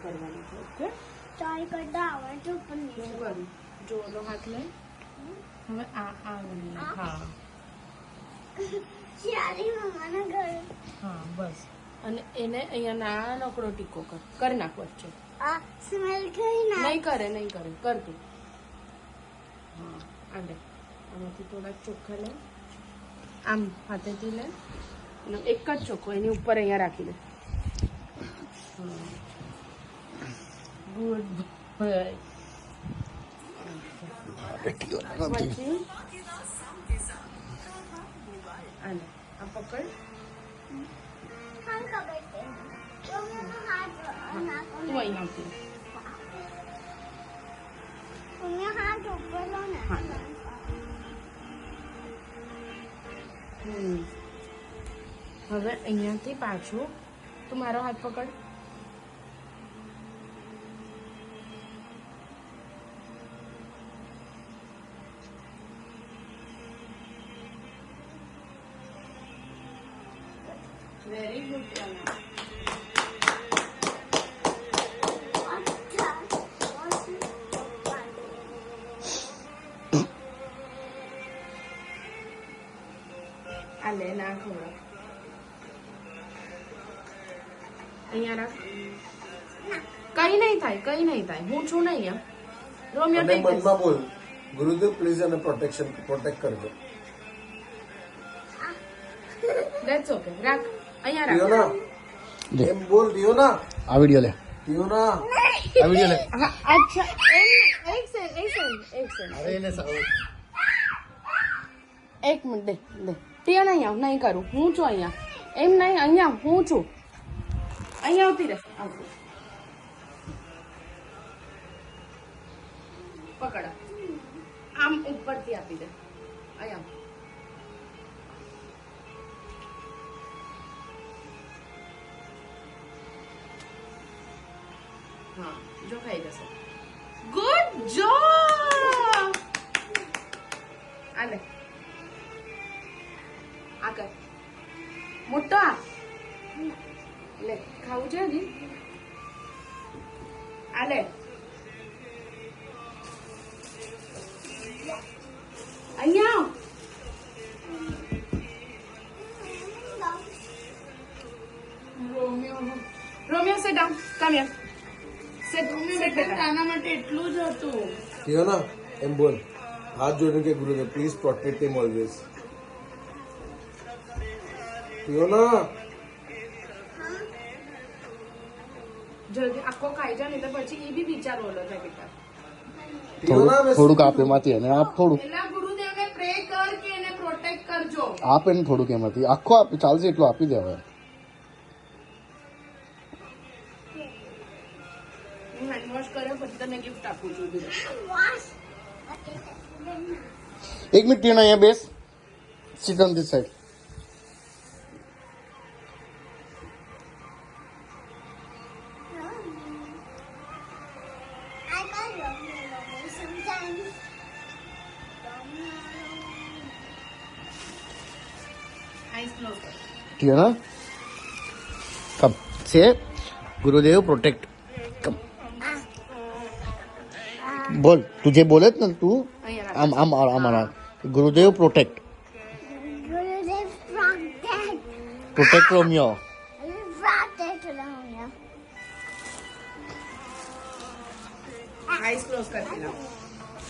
કરવાનું છે. ઓકે, ચાય કરતા આવડે પણ શું કરું? જો ઓલો હાથ લે. હવે આ વળી. હા ચાલી મમ્માના ઘરે હા, બસ. અને એને અહીંયા નાનકડો ટીકો કર નાખ વચ્ચે. આ સ્મેલ કરી ના નહીં કરે કર તું. હા, આલે આમાંથી થોડા ચોખ્ખા લે, આમ હાથેથી લે અને એક જ ચોખ્ખો એની ઉપર અહીંયા રાખી દે. Good boy. પછી આલે આ પકડ. ખાન ખબર છે તો મેં હાથ નાખો તું અહીં આવતી. તમે હાથ ઉપર લો ને હવે અહીંયાથી પાછું તું મારો હાથ પકડ. Very good. આ લે ના ખવડાવ. અહીંયા રાખ. કઈ નહીં થાય હું છું ને અહીંયા. રોમિયો અને ટેક ધીસ. મનમાં બોલ, ગુરુદેવ પ્લીઝ અને પ્રોટેક્ટ કરજો. That's okay. રાખ અહીંયા રાખ. રિયોના એમ બોલ. રિયોના આ વિડિયો લે, રિયોના આ વિડિયો લે. હા, અચ્છા એક સેકન્ડ. અરે એને એક મિનિટ દે ત્યાં નહીં આવ. નહીં કરું, હું છું અહીંયા. એમ નહીં, અહીંયા હું છું. અહીંયા આવતી રહે. પકડ. આમ ઉપરથી આપી દે. અહીંયા હા, જો ખાઈ જશે. Good job. આલે આ કર. મોટો આ લે. ખાવું છે હજી? આ લે. અહીંયા Romeo sit down. Come here. sit બેટા. આના માટે એટલું જ હતું. રિયોના એમ બોલ, હાથ જોડીને કે ગુરુદેવ પ્લીઝ પ્રોટેક્ટ હિમ ઓલવેઝ. રિયોના જલ્દી આખો ખાઈ જા ને તો પછી એ બી વિચાર ઓલો થાય બેટા. થોડુંક આપ એમાંથી અને આપ થોડુંક એના ગુરુદેવને પ્રે કર કે એને પ્રોટેક્ટ કરજો. આપ એને થોડુંક એમાંથી આખો આપી ચાલશે એટલું આપી દે. હવે હું હેન્ડ વોશ કર્યો પછી તને ગિફ્ટ આપું છું. વોશ એક મિનિટ ટીના અહીંયા બેસ. Sit on this side. I got Romeo sometimes. Eyes close કર. ટીના કમ સે ગુરુદેવ પ્રોટેક્ટ. કમ બોલ, તું જે બોલે જ ને તું અહીંયા આમ આમ આમ Gurudev protect Gurudev protect. Protect Romeo. Protect Romeo. Eyes close કરી દે.